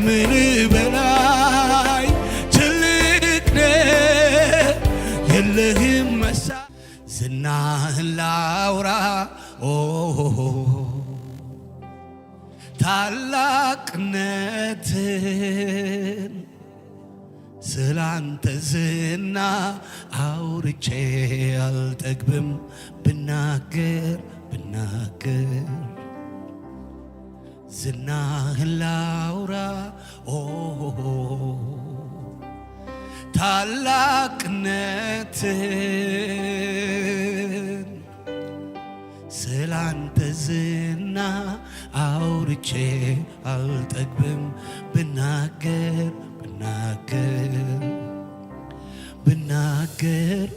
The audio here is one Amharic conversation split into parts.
ከምን በላይ ትልቅ ነህ የለህም መሳ ዝናህን ላውራ ታላቅነትን ስላንተ ዝና አውርቼ አልጠግብም ብናገር ዝናህን ላውራ ታላቅነትን ስላንተ ዝና አውርቼ አልጠግብም ብናገር ብናገር ብዘምር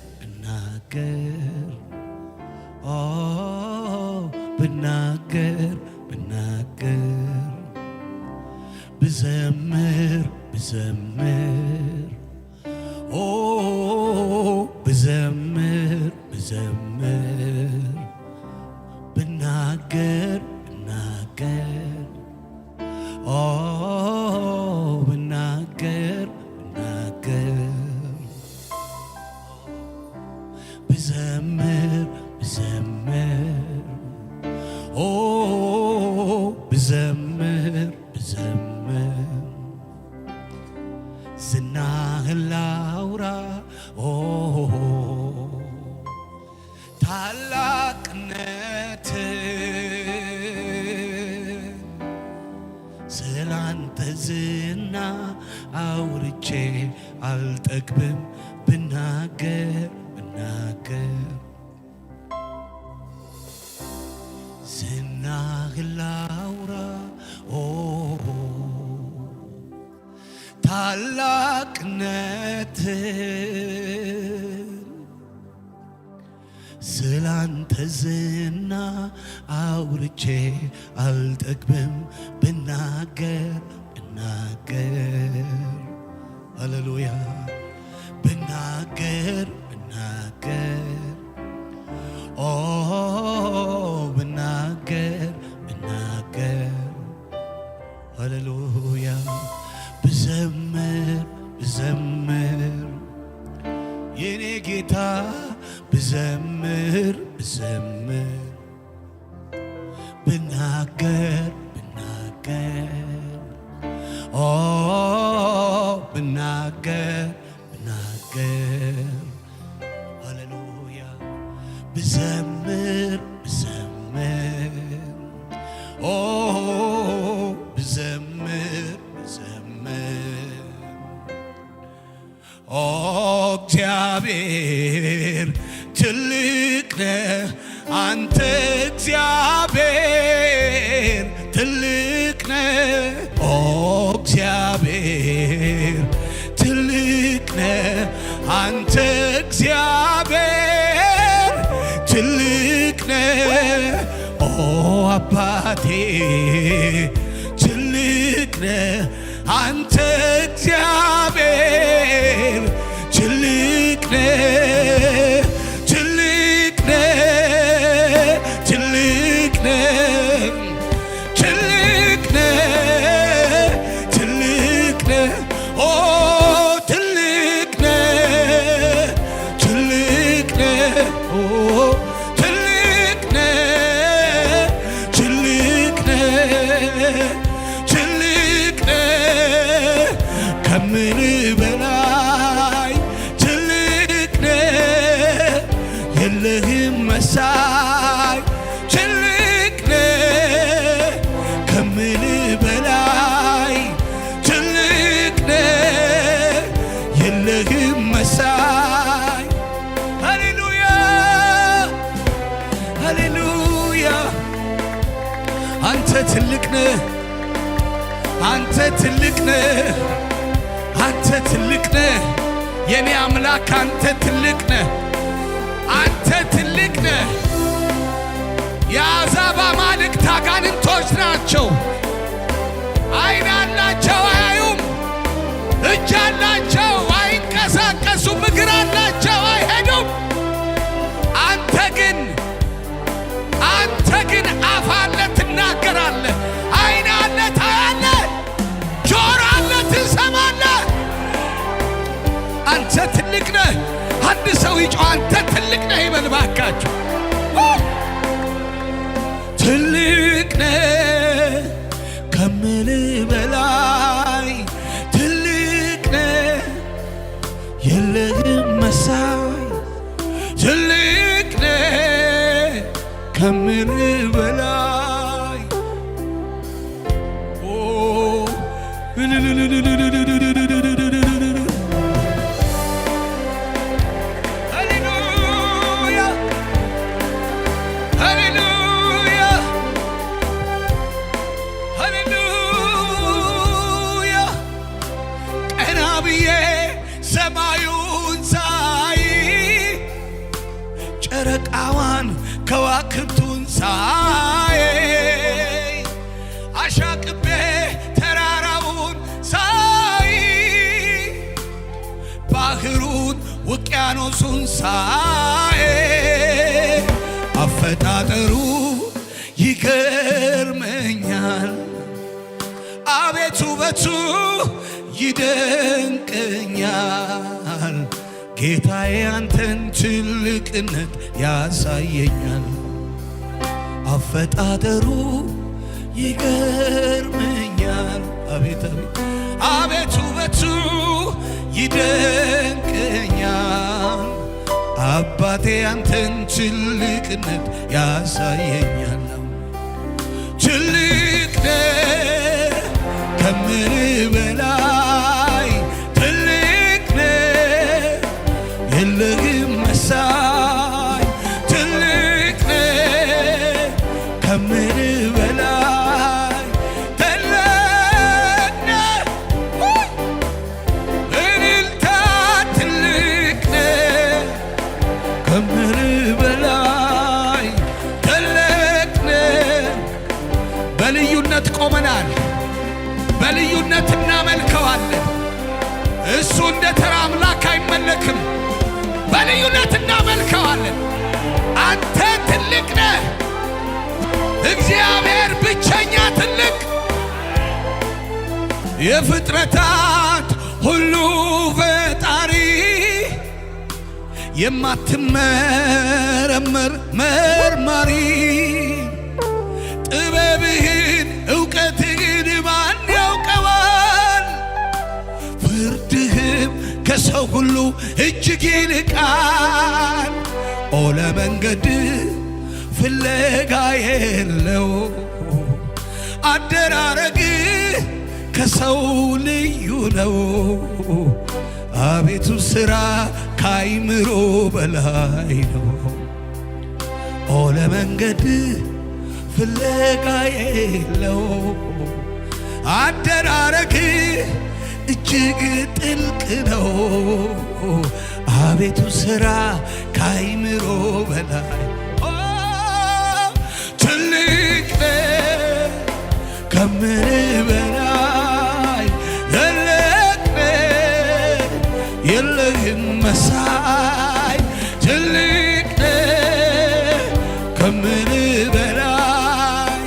ብናገር ዝናህን ላውራ ታላቅነትን ስላንተ ዝና አውርቼ አልጠግብም ብናገር ዝናህን ላውራ ታላቅነትን ስላንተ ዝና አውርቼ አልጠግብም ብናገር ሃሌሉያ ብናገር ሃሌሉያ ብዘምር የኔ ጌታ ብዘምር ብናገር ሃሌሉያ ብዘምር እግዚአብሔር ትልቅ ነህ አንተ እግዚአብሔር ትልቅ ነህ እግዚአብሔር ትልቅ ነህ አንተ እግዚአብሔር ትልቅ ነህ አባቴ ትልቅ ነህ አንተ እግዚአብሔር ትልቅ ነህ ከምን በላይ ትልቅ ነህ የለህም መሳይ ትልቅ ነህ ከምን በላይ ትልቅ ነህ የለህም መሳይ ሃሌሉያ አንተ ትልቅ ነህ አንተ ትልቅ ነህ የኔ አምላክ አንተ ትልቅ ነህ የአሕዛብ አማልክት አጋንንቶች ናቸው ዓይን አላቸው አያዩም እጅ አላቸው አይንቀሳቀሱም እግር አላቸው አይሄዱም አንተ ግን አፍ አለ ትናገራለህ ዓይን አለ ታያለህ ጆሮ የሚጮህ አንተ ትልቅ ነህ ይበል ባካችሁ። ትልቅ ነህ ከምልህ በላይ ትልቅ ነህ የለህም መሳይ ትልቅ ነህ ከምልህ በላይ ጨረቃዋን ከዋክብቱን ሳይ አሻቅቤ ተራራውን ሳይ ባህሩን ውቅያኖሱን ሳይ አፈጣጠሩ ይገርመኛል አቤቱ ውበቱ ይደንቀኛል ጌታዬ አንተን ትልቅነት ያሳየኛል አፈጣጠሩ ይገርመኛል አቤት አቤት አቤት ውበቱ ይደንቀኛል አባቴ አንተን ትልቅነት ያሳየኛል ትልቅ ነህ ከምልህ በላይ ትልቅ ነህ የለህም መሳይ ትልቅ ነህ ከምልህ በላይ ትልቅ ነህ እልልታ ትልቅ ነህ ከምልህ በላይ ትልቅ ነህ በልዩነት ቆመናል በልዩነት እናመልከዋለን እሱ እንደ ተራ አምላክ አይመለክም በልዩነት እናመልከዋለን አንተ ትልቅ ነህ እግዚአብሔር ብቸኛ ትልቅ የፍጥረታት ሁሉ ፈጣሪ የማትመረመር መርማሪ ጥበብህን እውቀትህን ማን ያውቀዋል ፍርድህም ከሰው ሁሉ እጅግ ይልቃል ኦ ለመንገድ ፍለጋ የለው አደራረግ ከሰው ልዩ ነው አቤቱ ሥራ ከአይምሮ በላይ ነው ኦ ለመንገድ ፍለጋ የለው አደራረግ እጅግ ጥልቅ ነው አቤቱ ሥራ ከአይምሮ በላይ ትልቅ ነህ ከምልህ በላይ ትልቅ ነህ የለህም መሳይ ትልቅ ነህ ከምልህ በላይ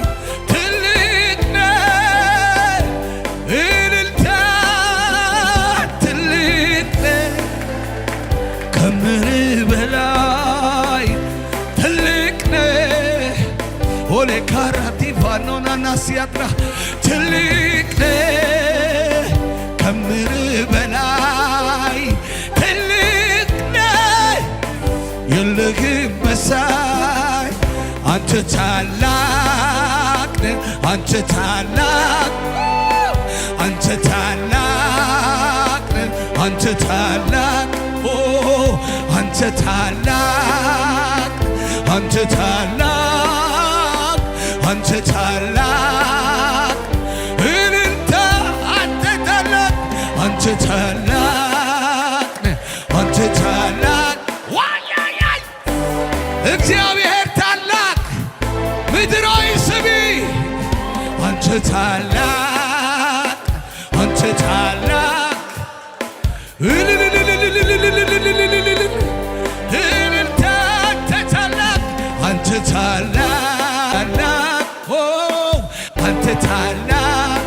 ትልቅ ነህ እልልታ ትልቅ ነህ ከምልህ በላይ ትልቅ ነህ ኦሌ ካራቲ ፋኖናና ሲያጥራ ትልቅ ነህ ከምልህ በላይ ትልቅ ነህ የለህም መሳይ አንተ ታላቅ ነህ አንተ ታላቅ አንተ ታላቅ ነህ አንተ ታላቅ አንተ ታላቅ አንተ ታላቅ አንተ ታላቅ እልልታ አንተ ታላቅ አንተ ታላቅ ነህ አንተ ታላቅ ዋያያይ እግዚአብሔር ታላቅ ምድራዊ ስሚ አንተ ታላቅ አንተ ታላቅ እልልታ አንተ ታላቅ አንተ ታላቅ አንተ ታላቅ